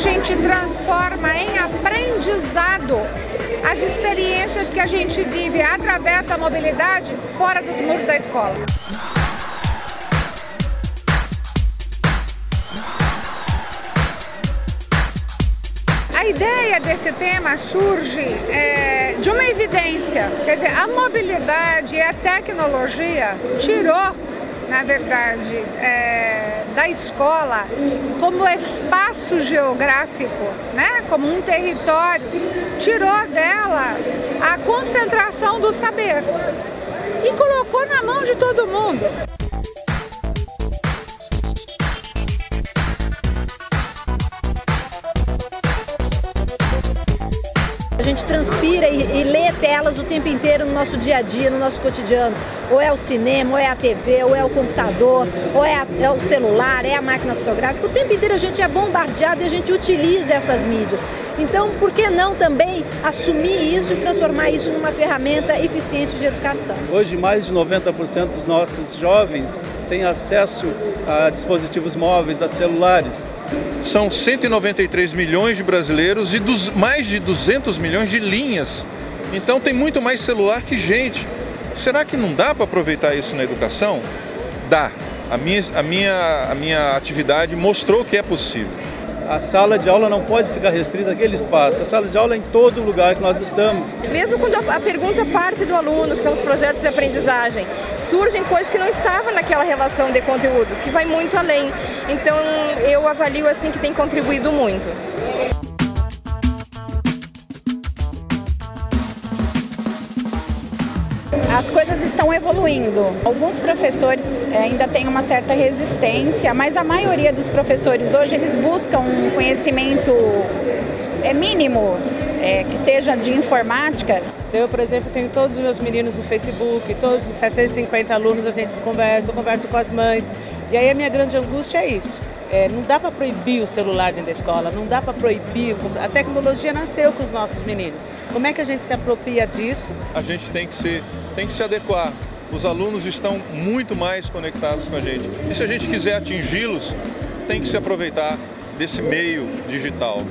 gente transforma em aprendizado as experiências que a gente vive através da mobilidade fora dos muros da escola. A ideia desse tema surge de uma evidência, quer dizer, a mobilidade e a tecnologia tirou, na verdade, da escola como espaço geográfico, né, como um território, tirou dela a concentração do saber e colocou na mão de todo mundo. A gente transpira e lê telas o tempo inteiro no nosso dia a dia, no nosso cotidiano. Ou é o cinema, ou é a TV, ou é o computador, ou é o celular, é a máquina fotográfica. O tempo inteiro a gente é bombardeado e a gente utiliza essas mídias. Então, por que não também assumir isso e transformar isso numa ferramenta eficiente de educação? Hoje, mais de 90% dos nossos jovens têm acesso a dispositivos móveis, a celulares. São 193 milhões de brasileiros e mais de 200 milhões de linhas. Então tem muito mais celular que gente. Será que não dá para aproveitar isso na educação? Dá. A minha atividade mostrou que é possível. A sala de aula não pode ficar restrita àquele espaço. A sala de aula é em todo lugar que nós estamos. Mesmo quando a pergunta parte do aluno, que são os projetos de aprendizagem, surgem coisas que não estavam naquela relação de conteúdos, que vai muito além. Então eu avalio assim que tem contribuído muito. As coisas estão evoluindo. Alguns professores ainda têm uma certa resistência, mas a maioria dos professores hoje eles buscam um conhecimento mínimo, que seja de informática. Eu, por exemplo, tenho todos os meus meninos no Facebook, todos os 750 alunos a gente conversa, eu converso com as mães. E aí a minha grande angústia é isso. Não dá para proibir o celular dentro da escola, não dá para proibir. A tecnologia nasceu com os nossos meninos. Como é que a gente se apropria disso? A gente tem que se adequar. Os alunos estão muito mais conectados com a gente. E se a gente quiser atingi-los, tem que se aproveitar desse meio digital.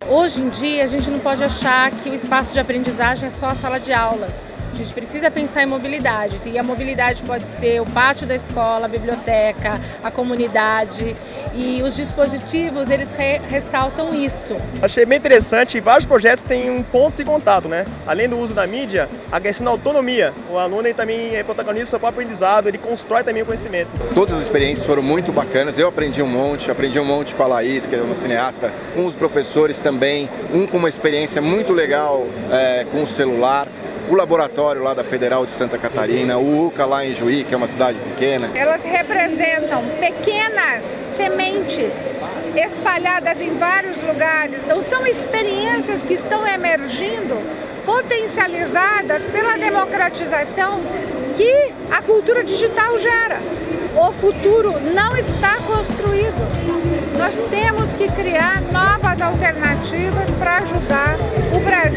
Hoje em dia, a gente não pode achar que o espaço de aprendizagem é só a sala de aula. A gente precisa pensar em mobilidade, e a mobilidade pode ser o pátio da escola, a biblioteca, a comunidade, e os dispositivos, eles ressaltam isso. Achei bem interessante, vários projetos têm pontos de contato, né? Além do uso da mídia, a questão da autonomia. O aluno ele também é protagonista do seu próprio aprendizado, ele constrói também o conhecimento. Todas as experiências foram muito bacanas, eu aprendi um monte com a Laís, que é uma cineasta, com os professores também, com uma experiência muito legal com o celular. O laboratório lá da Federal de Santa Catarina, o UCA lá em Juí, que é uma cidade pequena. Elas representam pequenas sementes espalhadas em vários lugares. Então são experiências que estão emergindo, potencializadas pela democratização que a cultura digital gera. O futuro não está construído. Nós temos que criar novas alternativas para ajudar o Brasil